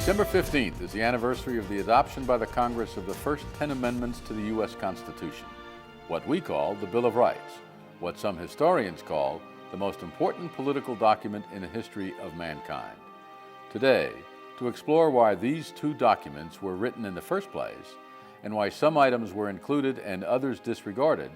December 15th is the anniversary of the adoption by the Congress of the first 10 amendments to the U.S. Constitution, what we call the Bill of Rights, what some historians call the most important political document in the history of mankind. Today, to explore why these two documents were written in the first place and why some items were included and others disregarded,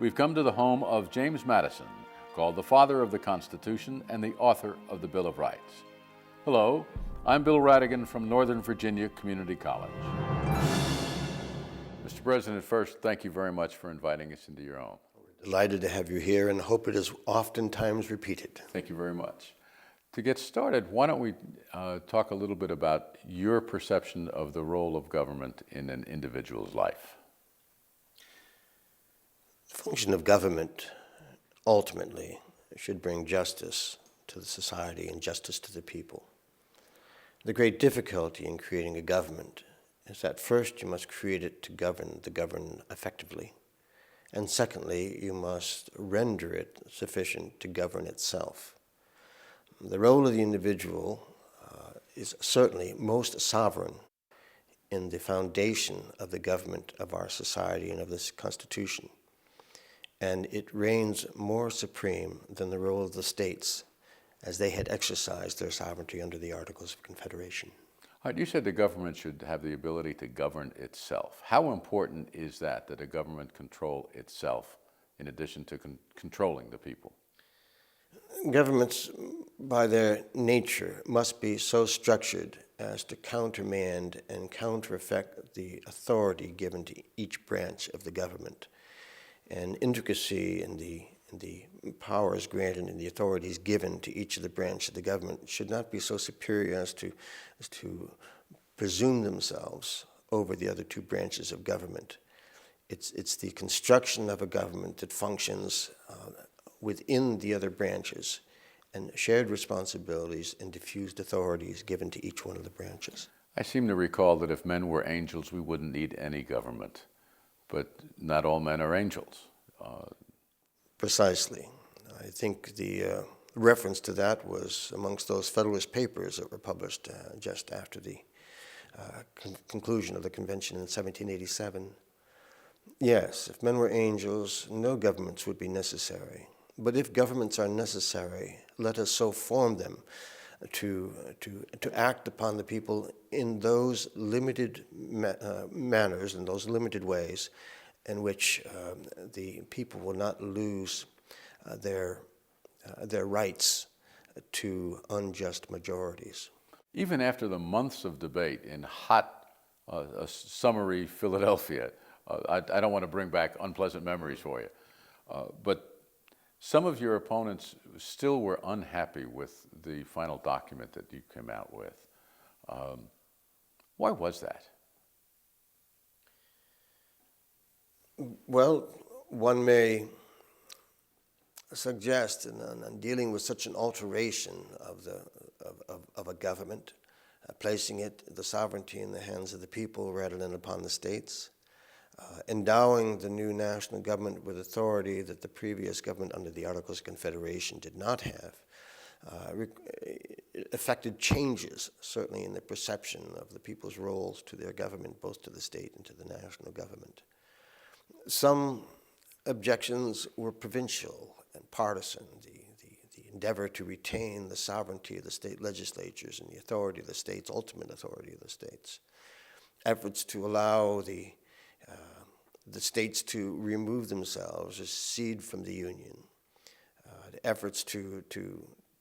we've come to the home of James Madison, called the father of the Constitution and the author of the Bill of Rights. Hello, I'm Bill Radigan from Northern Virginia Community College. Mr. President, first, thank you very much for inviting us into your home. Delighted to have you here and hope it is oftentimes repeated. Thank you very much. To get started, why don't we talk a little bit about your perception of the role of government in an individual's life? The function of government ultimately should bring justice to the society and justice to the people. The great difficulty in creating a government is that first you must create it to govern the governed effectively, and secondly you must render it sufficient to govern itself. The role of the individual is certainly most sovereign in the foundation of the government of our society and of this Constitution, and it reigns more supreme than the role of the states as they had exercised their sovereignty under the Articles of Confederation. All right, you said the government should have the ability to govern itself. How important is that a government control itself in addition to controlling the people? Governments, by their nature, must be so structured as to countermand and counter-effect the authority given to each branch of the government. And intricacy in the powers granted and the authorities given to each of the branches of the government should not be so superior as to presume themselves over the other two branches of government. It's the construction of a government that functions within the other branches and shared responsibilities and diffused authorities given to each one of the branches. I seem to recall that if men were angels, we wouldn't need any government, but not all men are angels. Precisely. I think the reference to that was amongst those Federalist Papers that were published just after the conclusion of the convention in 1787. Yes, if men were angels, no governments would be necessary. But if governments are necessary, let us so form them to act upon the people in those limited manners, in those limited ways, in which the people will not lose their rights to unjust majorities. Even after the months of debate in hot, summery Philadelphia, I don't want to bring back unpleasant memories for you, but some of your opponents still were unhappy with the final document that you came out with. Why was that? Well, one may suggest in dealing with such an alteration of a government, placing the sovereignty in the hands of the people rather than upon the states, endowing the new national government with authority that the previous government under the Articles of Confederation did not have, affected changes, certainly in the perception of the people's roles to their government, both to the state and to the national government. Some objections were provincial and partisan, the endeavor to retain the sovereignty of the state legislatures and the authority of the states, ultimate authority of the states. Efforts to allow the states to remove themselves or secede from the Union. The efforts to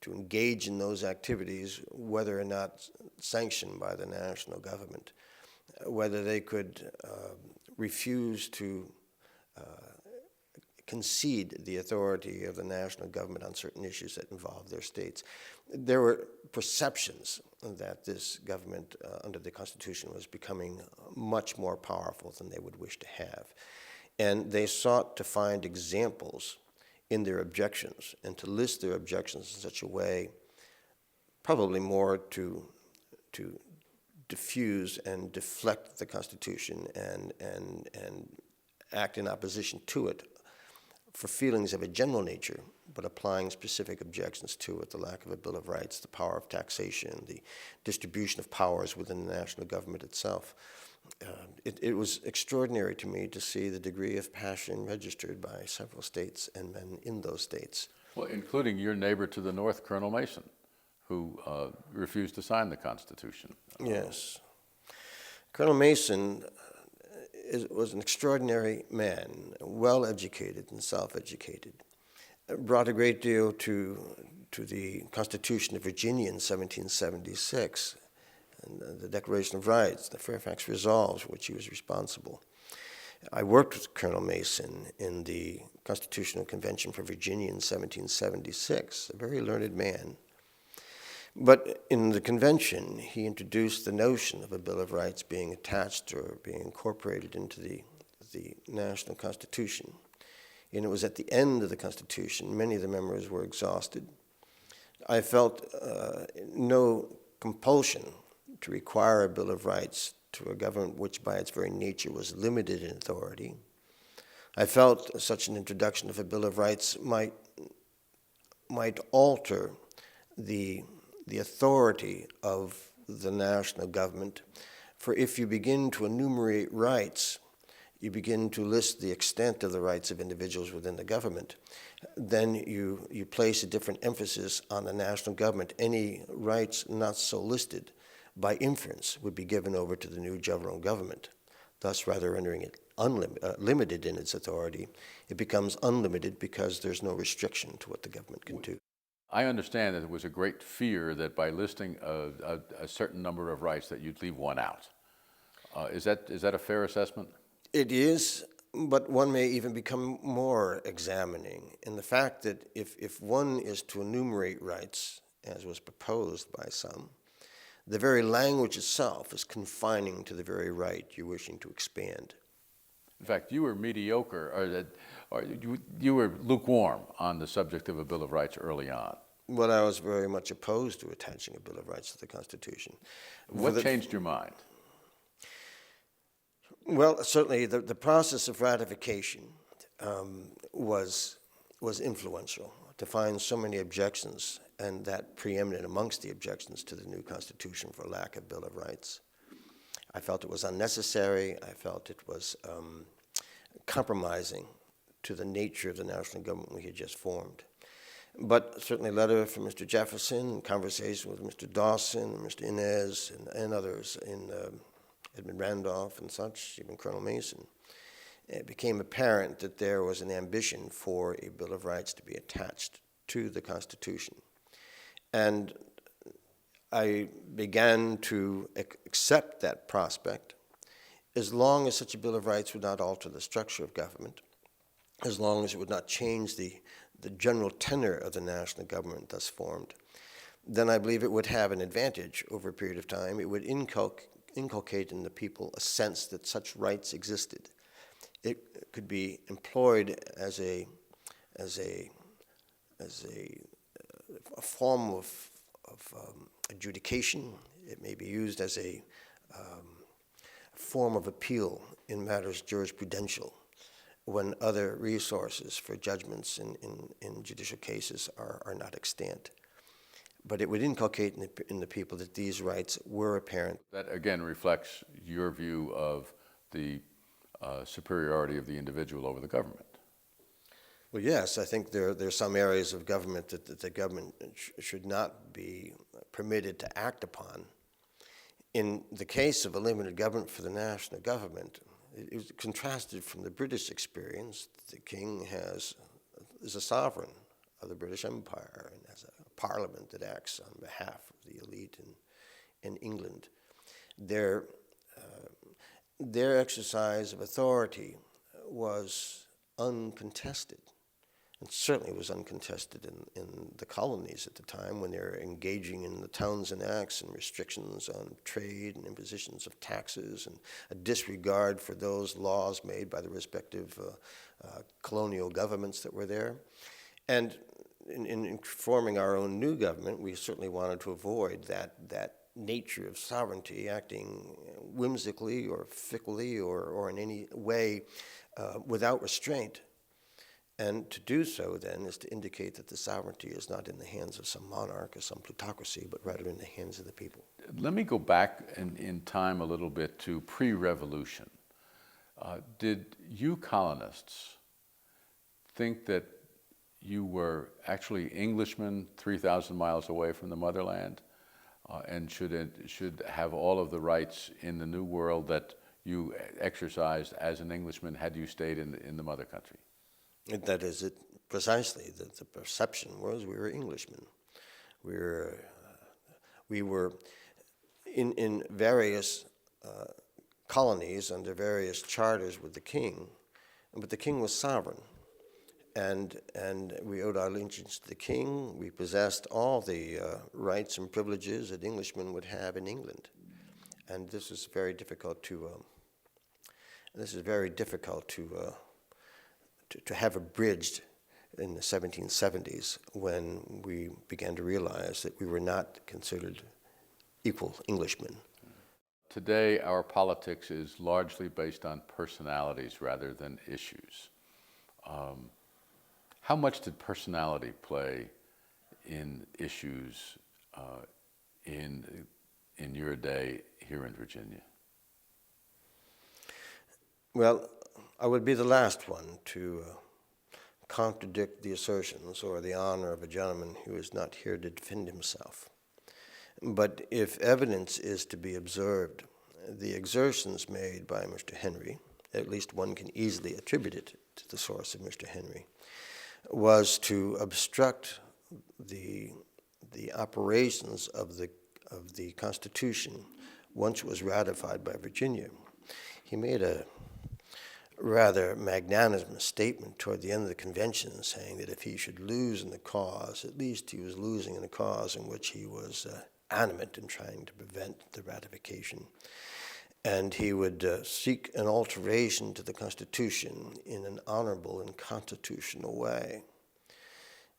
engage in those activities, whether or not sanctioned by the national government, whether they could refuse to concede the authority of the national government on certain issues that involve their states. There were perceptions that this government under the Constitution was becoming much more powerful than they would wish to have. And they sought to find examples in their objections and to list their objections in such a way, probably more to diffuse and deflect the Constitution and act in opposition to it for feelings of a general nature, but applying specific objections to it: the lack of a Bill of Rights, the power of taxation, the distribution of powers within the national government itself. It was extraordinary to me to see the degree of passion registered by several states and men in those states. Well, including your neighbor to the north, Colonel Mason, who refused to sign the Constitution. Yes. Colonel Mason was an extraordinary man, well-educated and self-educated. Brought a great deal to the Constitution of Virginia in 1776, and the Declaration of Rights, the Fairfax Resolves, for which he was responsible. I worked with Colonel Mason in the Constitutional Convention for Virginia in 1776, a very learned man. But in the convention, he introduced the notion of a Bill of Rights being attached or being incorporated into the national Constitution. And it was at the end of the Constitution, many of the members were exhausted. I felt no compulsion to require a Bill of Rights to a government which by its very nature was limited in authority. I felt such an introduction of a Bill of Rights might alter the authority of the national government, for if you begin to enumerate rights, you begin to list the extent of the rights of individuals within the government, then you place a different emphasis on the national government. Any rights not so listed, by inference, would be given over to the new general government. Thus, rather rendering it limited in its authority, it becomes unlimited because there's no restriction to what the government can do. I understand that there was a great fear that by listing a certain number of rights that you'd leave one out. Is that a fair assessment? It is, but one may even become more examining in the fact that if one is to enumerate rights, as was proposed by some, the very language itself is confining to the very right you're wishing to expand. In fact, you were mediocre, or you were lukewarm on the subject of a Bill of Rights early on. Well, I was very much opposed to attaching a Bill of Rights to the Constitution. What changed your mind? Well, certainly the process of ratification was influential. To find so many objections, and that preeminent amongst the objections to the new Constitution for lack of Bill of Rights. I felt it was unnecessary. I felt it was compromising to the nature of the national government we had just formed. But certainly a letter from Mr. Jefferson, conversation with Mr. Dawson, Mr. Inez, and others, in Edmund Randolph and such, even Colonel Mason, it became apparent that there was an ambition for a Bill of Rights to be attached to the Constitution. And I began to accept that prospect as long as such a Bill of Rights would not alter the structure of government, as long as it would not change the general tenor of the national government thus formed. Then I believe it would have an advantage over a period of time. It would inculcate in the people a sense that such rights existed. It could be employed as a form of adjudication. It may be used as a form of appeal in matters jurisprudential when other resources for judgments in judicial cases are not extant. But it would inculcate in the people that these rights were apparent. That again reflects your view of the superiority of the individual over the government. Well, yes, I think there are some areas of government that the government should not be permitted to act upon. In the case of a limited government for the national government, it was contrasted from the British experience. The king is a sovereign of the British Empire and has a parliament that acts on behalf of the elite in England. Their exercise of authority was uncontested, and certainly was uncontested in the colonies at the time when they were engaging in the Townshend Acts and restrictions on trade and impositions of taxes and a disregard for those laws made by the respective colonial governments that were there. And in forming our own new government, we certainly wanted to avoid that nature of sovereignty acting whimsically or fickly or in any way without restraint. And to do so, then, is to indicate that the sovereignty is not in the hands of some monarch or some plutocracy, but rather in the hands of the people. Let me go back in time a little bit to pre-revolution. Did you colonists think that you were actually Englishmen 3,000 miles away from the motherland and should have all of the rights in the New World that you exercised as an Englishman had you stayed in the mother country? That is it precisely. The perception was we were Englishmen. We were in various colonies under various charters with the king, but the king was sovereign. And we owed our allegiance to the king. We possessed all the rights and privileges that Englishmen would have in England. And this is very difficult to have abridged in the 1770s when we began to realize that we were not considered equal Englishmen. Today, our politics is largely based on personalities rather than issues. How much did personality play in issues in your day here in Virginia? Well, I would be the last one to contradict the assertions or the honor of a gentleman who is not here to defend himself. But if evidence is to be observed, the exertions made by Mr. Henry, at least one can easily attribute it to the source of Mr. Henry, was to obstruct the operations of the Constitution once it was ratified by Virginia. He made a rather magnanimous statement toward the end of the convention saying that if he should lose in the cause, at least he was losing in a cause in which he was animate in trying to prevent the ratification. And he would seek an alteration to the Constitution in an honorable and constitutional way.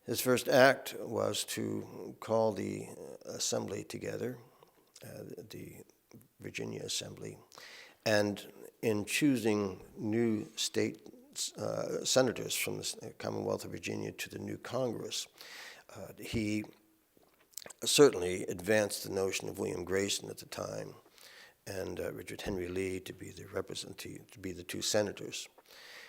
His first act was to call the Assembly together, the Virginia Assembly, and in choosing new state senators from the Commonwealth of Virginia to the new Congress, he certainly advanced the notion of William Grayson at the time and Richard Henry Lee to be the representative, to be the two senators.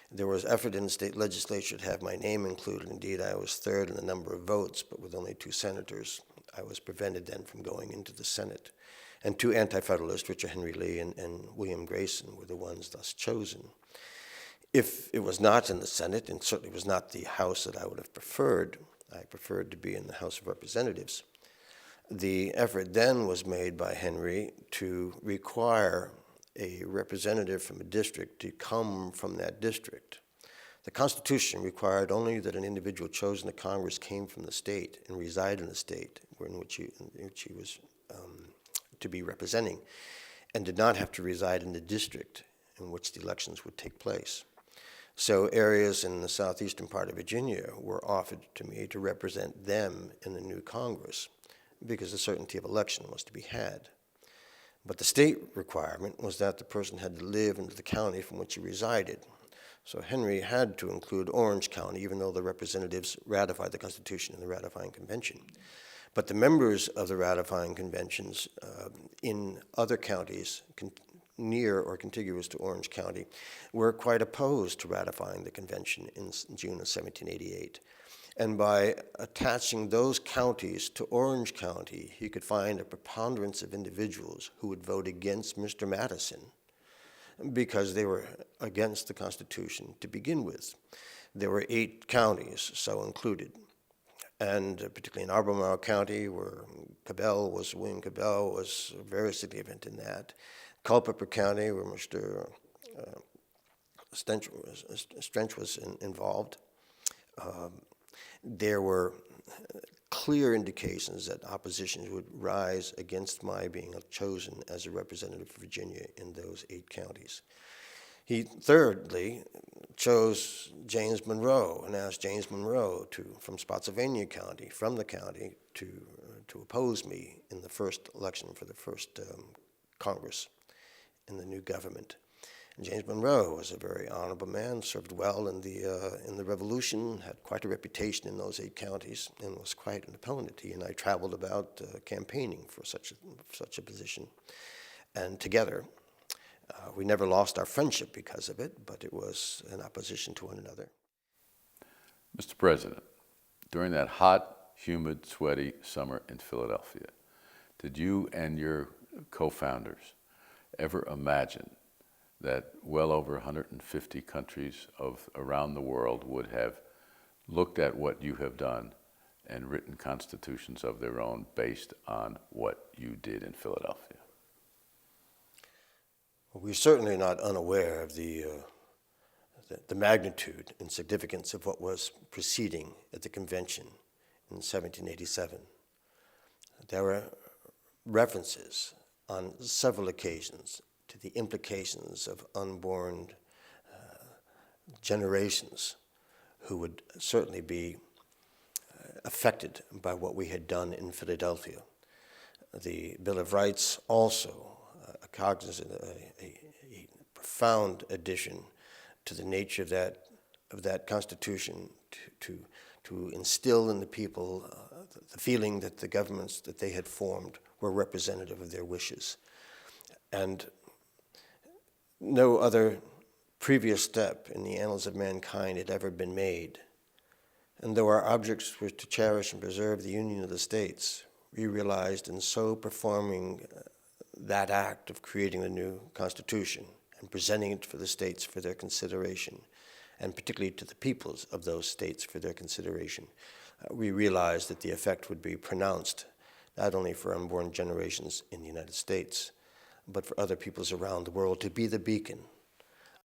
There was effort in the state legislature to have my name included. Indeed, I was third in the number of votes, but with only two senators, I was prevented then from going into the Senate. And two anti-federalists, Richard Henry Lee and William Grayson, were the ones thus chosen. If it was not in the Senate, and certainly was not the House that I would have preferred, I preferred to be in the House of Representatives. The effort then was made by Henry to require a representative from a district to come from that district. The Constitution required only that an individual chosen to Congress came from the state and reside in the state in which he was to be representing, and did not have to reside in the district in which the elections would take place. So areas in the southeastern part of Virginia were offered to me to represent them in the new Congress because the certainty of election was to be had. But the state requirement was that the person had to live in the county from which he resided. So Henry had to include Orange County, even though the representatives ratified the Constitution in the ratifying convention. But the members of the ratifying conventions in other counties near or contiguous to Orange County were quite opposed to ratifying the convention in June of 1788. And by attaching those counties to Orange County, he could find a preponderance of individuals who would vote against Mr. Madison because they were against the Constitution to begin with. There were 8 counties so included. And particularly in Albemarle County, where William Cabell was very significant in that. Culpeper County, where Mr. Strench was involved. There were clear indications that opposition would rise against my being chosen as a representative for Virginia in those 8 counties. He thirdly chose James Monroe and asked James Monroe from Spotsylvania County, from the county, to oppose me in the first election for the first Congress in the new government. James Monroe was a very honorable man, served well in the Revolution, had quite a reputation in those 8 counties, and was quite an opponent. He and I traveled about campaigning for such a position. And together, we never lost our friendship because of it, but it was in opposition to one another. Mr. President, during that hot, humid, sweaty summer in Philadelphia, did you and your co-founders ever imagine that well over 150 countries around the world would have looked at what you have done and written constitutions of their own based on what you did in Philadelphia? Well, we're certainly not unaware of the magnitude and significance of what was proceeding at the convention in 1787. There were references on several occasions to the implications of unborn generations who would certainly be affected by what we had done in Philadelphia. The Bill of Rights also cognizant a profound addition to the nature of that Constitution to instill in the people the feeling that the governments that they had formed were representative of their wishes. And no other previous step in the annals of mankind had ever been made. And though our objects were to cherish and preserve the union of the states, we realized in so performing that act of creating the new Constitution and presenting it for the states for their consideration, and particularly to the peoples of those states for their consideration, we realized that the effect would be pronounced not only for unborn generations in the United States, but for other peoples around the world, to be the beacon